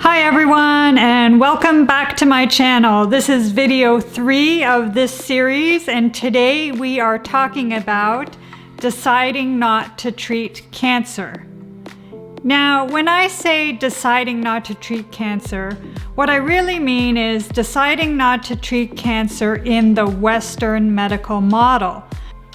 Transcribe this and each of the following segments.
Hi everyone, and welcome back to my channel. This is video 3 of this series, and today we are talking about deciding not to treat cancer. Now, when I say deciding not to treat cancer, what I really mean is deciding not to treat cancer in the Western medical model.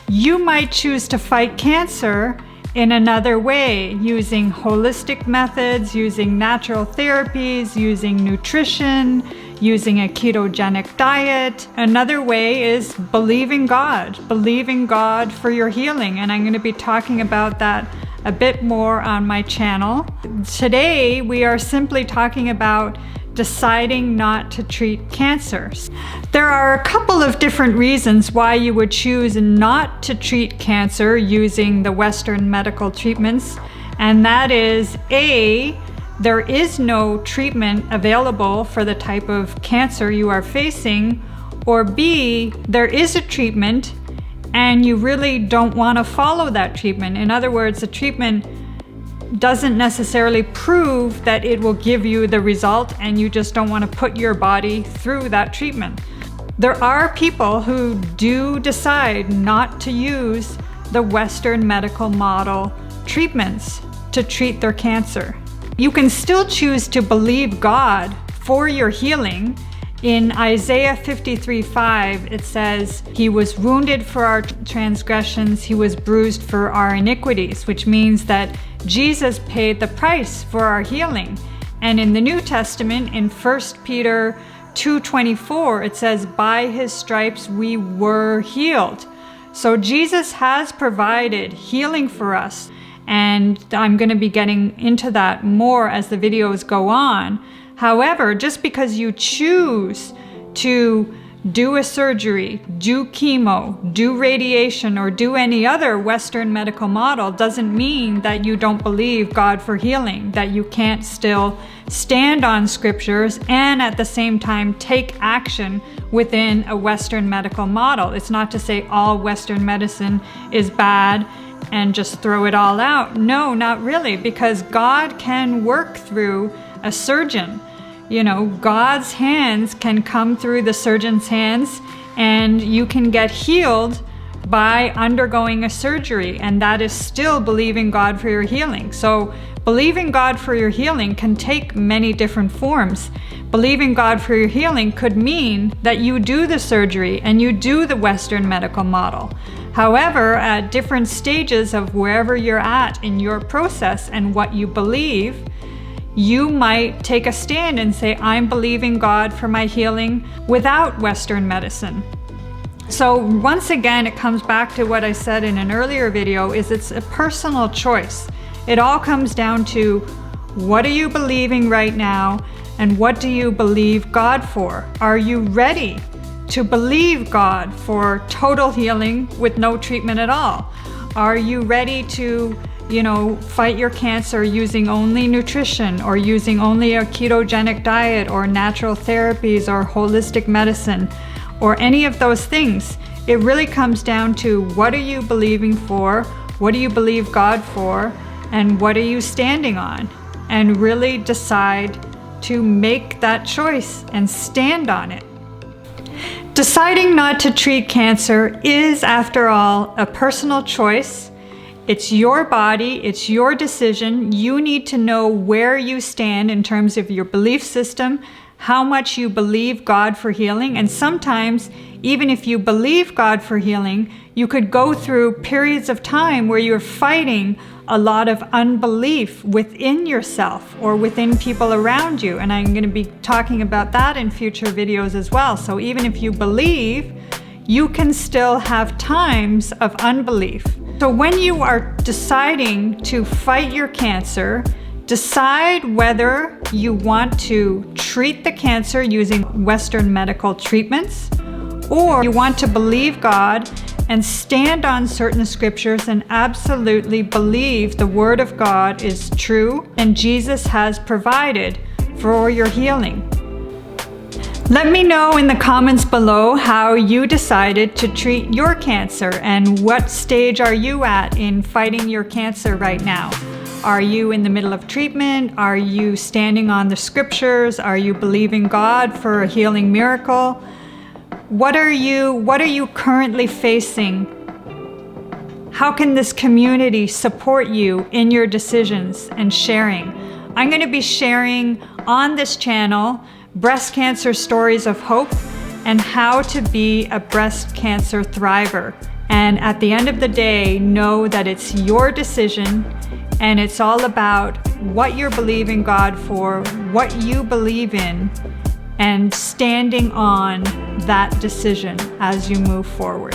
You might choose to fight cancer in another way, using holistic methods, using natural therapies, using nutrition, using a ketogenic diet. Another way is believing God for your healing, and I'm going to be talking about that a bit more on my channel. Today we are simply talking about deciding not to treat cancer. There are a couple of different reasons why you would choose not to treat cancer using the Western medical treatments, and that is A, there is no treatment available for the type of cancer you are facing, or B, there is a treatment and you really don't want to follow that treatment. In other words, the treatment doesn't necessarily prove that it will give you the result, and you just don't want to put your body through that treatment. There are people who do decide not to use the Western medical model treatments to treat their cancer. You can still choose to believe God for your healing. In Isaiah 53:5, it says, "He was wounded for our transgressions, he was bruised for our iniquities," which means that Jesus paid the price for our healing. And in the New Testament, in 1 Peter 2:24, it says, "By his stripes we were healed." So Jesus has provided healing for us, and I'm going to be getting into that more as the videos go on. However, just because you choose to do a surgery, do chemo, do radiation, or do any other Western medical model doesn't mean that you don't believe God for healing, that you can't still stand on scriptures and at the same time take action within a Western medical model. It's not to say all Western medicine is bad and just throw it all out. No, not really, because God can work through a surgeon. You know, God's hands can come through the surgeon's hands, and you can get healed by undergoing a surgery, and that is still believing God for your healing. So believing God for your healing can take many different forms. Believing God for your healing could mean that you do the surgery and you do the Western medical model. However, at different stages of wherever you're at in your process and what you believe, you might take a stand and say, I'm believing God for my healing without Western medicine. So once again, it comes back to what I said in an earlier video, is it's a personal choice. It all comes down to, what are you believing right now, and what do you believe God for? Are you ready to believe God for total healing with no treatment at all? Are you ready to fight your cancer using only nutrition, or using only a ketogenic diet, or natural therapies, or holistic medicine, or any of those things? It really comes down to, what are you believing for? What do you believe God for? And what are you standing on? And really decide to make that choice and stand on it. Deciding not to treat cancer is, after all, a personal choice. It's your body, it's your decision. You need to know where you stand in terms of your belief system, how much you believe God for healing. And sometimes, even if you believe God for healing, you could go through periods of time where you're fighting a lot of unbelief within yourself or within people around you. And I'm going to be talking about that in future videos as well. So even if you believe, you can still have times of unbelief. So when you are deciding to fight your cancer, decide whether you want to treat the cancer using Western medical treatments, or you want to believe God and stand on certain scriptures and absolutely believe the Word of God is true and Jesus has provided for your healing. Let me know in the comments below how you decided to treat your cancer, and what stage are you at in fighting your cancer right now. Are you in the middle of treatment? Are you standing on the scriptures? Are you believing God for a healing miracle? What are you currently facing? How can this community support you in your decisions and sharing? I'm going to be sharing on this channel breast cancer stories of hope and how to be a breast cancer thriver. And at the end of the day, know that it's your decision and it's all about what you're believing God for, what you believe in, and standing on that decision as you move forward.